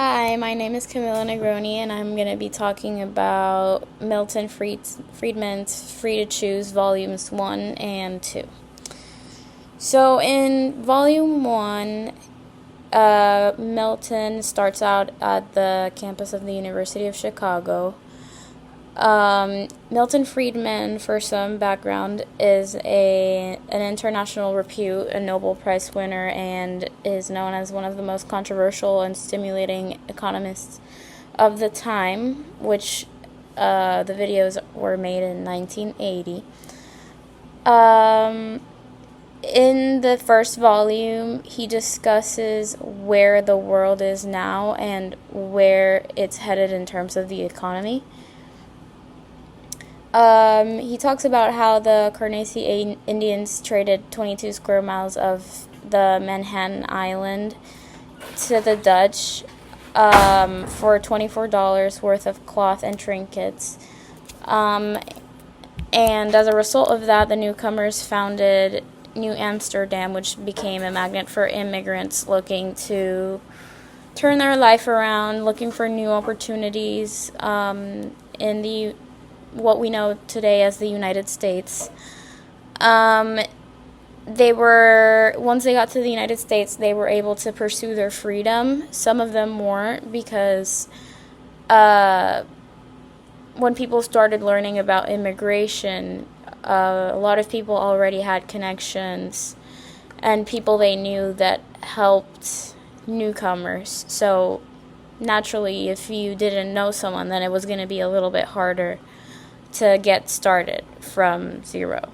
Hi, my name is Camilla Negroni, and I'm going to be talking about Milton Friedman's Free to Choose Volumes 1 and 2. So, in Volume 1, Milton starts out at the campus of the University of Chicago. Milton Friedman, for some background, is an international repute, a Nobel Prize winner, and is known as one of the most controversial and stimulating economists of the time, which the videos were made in 1980. In the first volume, he discusses where the world is now and where it's headed in terms of the economy. He talks about how the Carnacy Indians traded 22 square miles of the Manhattan Island to the Dutch for $24 worth of cloth and trinkets. And as a result of that, the newcomers founded New Amsterdam, which became a magnet for immigrants looking to turn their life around, looking for new opportunities in what we know today as the United States. Once they got to the United States, they were able to pursue their freedom. Some of them weren't, because when people started learning about immigration, a lot of people already had connections and people they knew that helped newcomers. So naturally, if you didn't know someone, then it was going to be a little bit harder to get started from zero.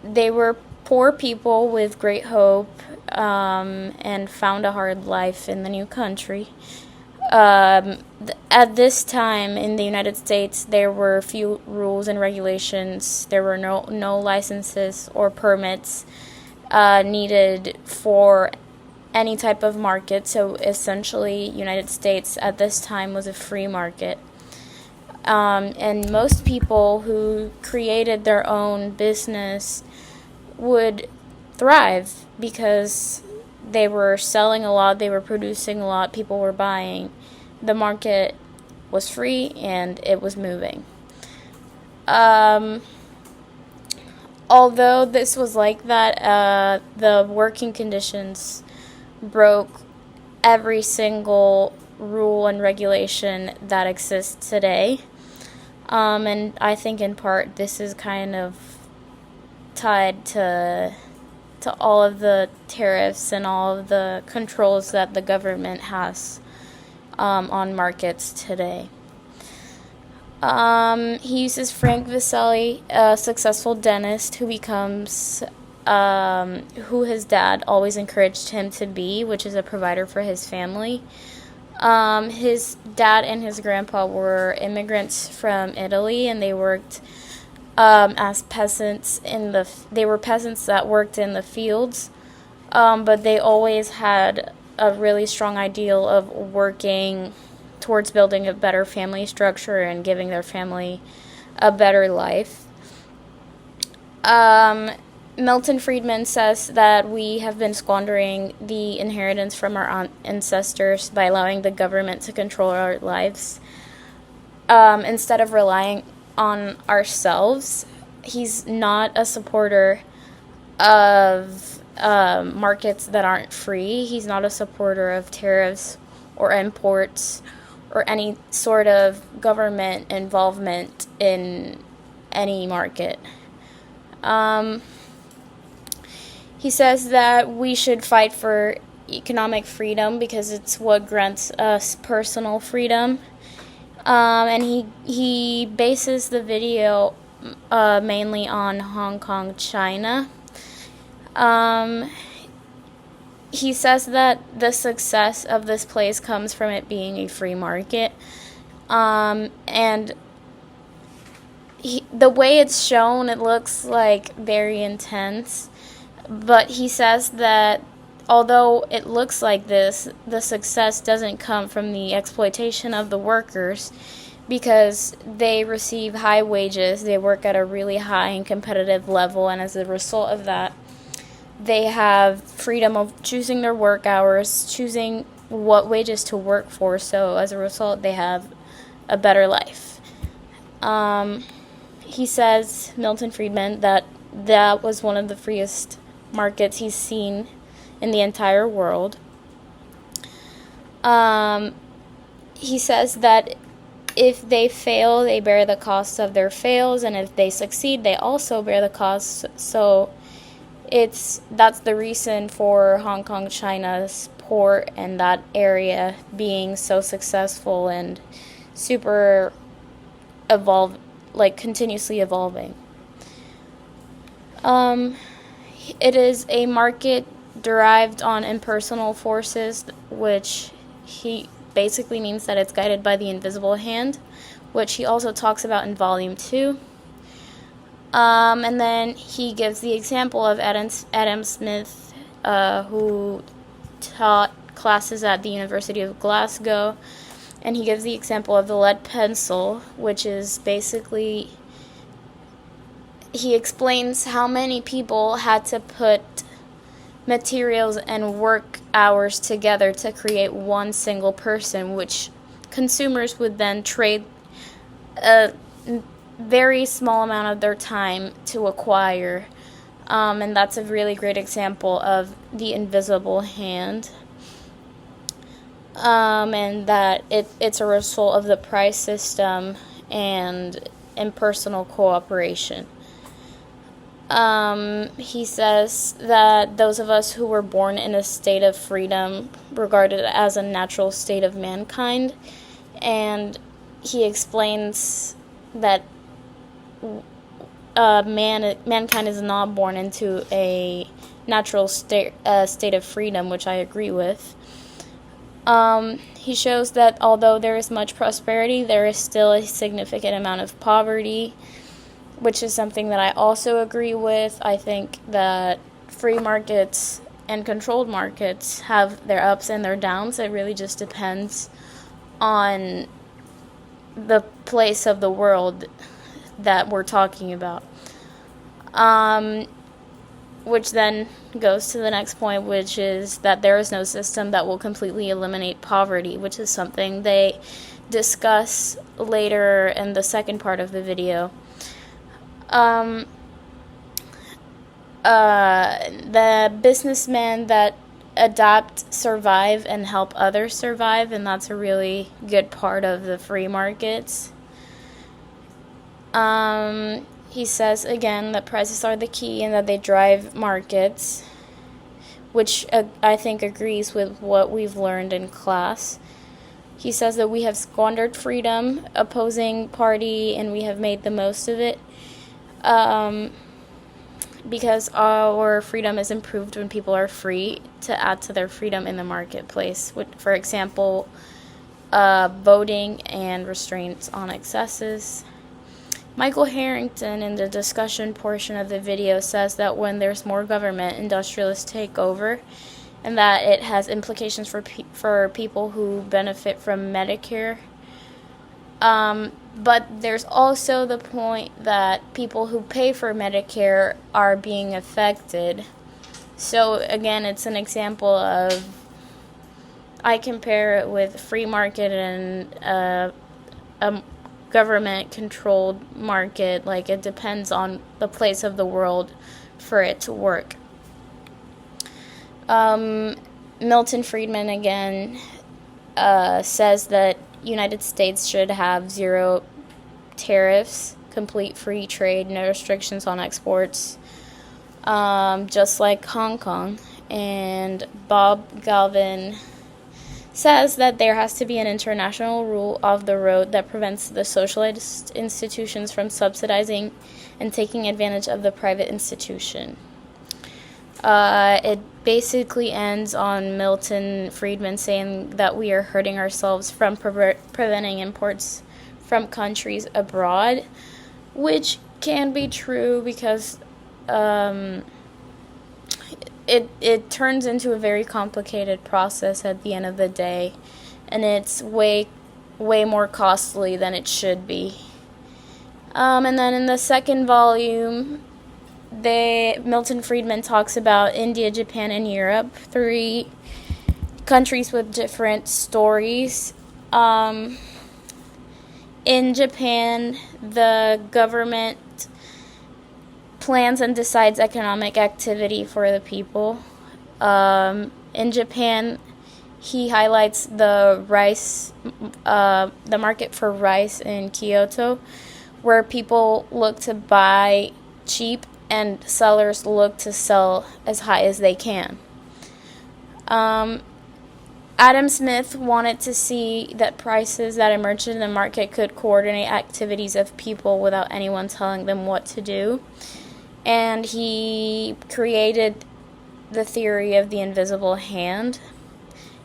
They were poor people with great hope and found a hard life in the new country. At this time in the United States, there were few rules and regulations. There were no licenses or permits needed for any type of market. So essentially, United States at this time was a free market. And most people who created their own business would thrive because they were selling a lot, they were producing a lot, people were buying. The market was free and it was moving. Although this was like that, the working conditions broke every single rule and regulation that exists today. And I think in part this is kind of tied to all of the tariffs and all of the controls that the government has on markets today. He uses Frank Viselli, a successful dentist who his dad always encouraged him to be, which is a provider for his family. His dad and his grandpa were immigrants from Italy, and they worked as peasants they were peasants that worked in the fields, but they always had a really strong ideal of working towards building a better family structure and giving their family a better life. Milton Friedman says that we have been squandering the inheritance from our ancestors by allowing the government to control our lives instead of relying on ourselves. He's not a supporter of markets that aren't free. He's not a supporter of tariffs or imports or any sort of government involvement in any market. He says that we should fight for economic freedom because it's what grants us personal freedom. And he bases the video mainly on Hong Kong, China. He says that the success of this place comes from it being a free market. And the way it's shown, it looks like very intense. But he says that although it looks like this, the success doesn't come from the exploitation of the workers because they receive high wages, they work at a really high and competitive level, and as a result of that, they have freedom of choosing their work hours, choosing what wages to work for, so as a result, they have a better life. He says, Milton Friedman, that was one of the freest markets he's seen in the entire world. He says that if they fail, they bear the costs of their fails, and if they succeed, they also bear the costs. So that's the reason for Hong Kong, China's port and that area being so successful and super evolved, like continuously evolving. It is a market derived on impersonal forces, which he basically means that it's guided by the invisible hand, which he also talks about in Volume 2. And then he gives the example of Adam Smith, who taught classes at the University of Glasgow, and he gives the example of the lead pencil, which is basically, he explains how many people had to put materials and work hours together to create one single person, which consumers would then trade a very small amount of their time to acquire. And that's a really great example of the invisible hand. And that it's a result of the price system and impersonal cooperation. He says that those of us who were born in a state of freedom regarded it as a natural state of mankind, and he explains that mankind is not born into a natural state of freedom, which I agree with. He shows that although there is much prosperity, there is still a significant amount of poverty, which is something that I also agree with. I think that free markets and controlled markets have their ups and their downs. It really just depends on the place of the world that we're talking about. Which then goes to the next point, which is that there is no system that will completely eliminate poverty, which is something they discuss later in the second part of the video. The businessmen that adapt, survive, and help others survive, and that's a really good part of the free markets. He says again that prices are the key and that they drive markets, which I think agrees with what we've learned in class. He says that we have squandered freedom, opposing party, and we have made the most of it. Because our freedom is improved when people are free to add to their freedom in the marketplace. For example, voting and restraints on excesses. Michael Harrington, in the discussion portion of the video, says that when there's more government, industrialists take over, and that it has implications for people who benefit from Medicare. But there's also the point that people who pay for Medicare are being affected. So again, it's an example of, I compare it with free market and a government-controlled market. Like, it depends on the place of the world for it to work. Milton Friedman again says that United States should have zero tariffs, complete free trade, no restrictions on exports, just like Hong Kong. And Bob Galvin says that there has to be an international rule of the road that prevents the socialist institutions from subsidizing and taking advantage of the private institution. It basically ends on Milton Friedman saying that we are hurting ourselves from preventing imports from countries abroad, which can be true because it turns into a very complicated process at the end of the day, and it's way more costly than it should be. And then in the second volume, Milton Friedman talks about India, Japan, and Europe, three countries with different stories. In Japan, the government plans and decides economic activity for the people. In Japan, he highlights the market for rice in Kyoto, where people look to buy cheap and sellers look to sell as high as they can. Adam Smith wanted to see that prices that emerged in the market could coordinate activities of people without anyone telling them what to do. And he created the theory of the invisible hand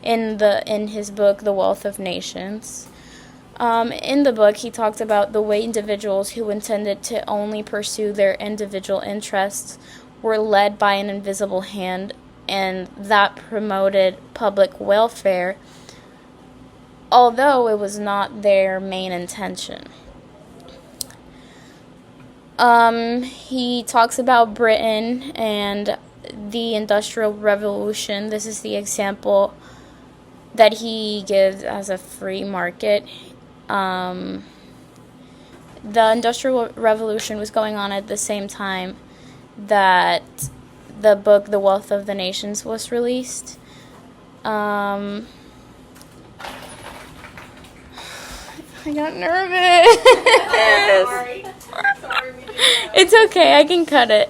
in his book, The Wealth of Nations. In the book, he talked about the way individuals who intended to only pursue their individual interests were led by an invisible hand, and that promoted public welfare, although it was not their main intention. He talks about Britain and the Industrial Revolution. This is the example that he gives as a free market. The Industrial Revolution was going on at the same time that the book The Wealth of the Nations was released. I got nervous. Sorry. It's okay, I can cut it.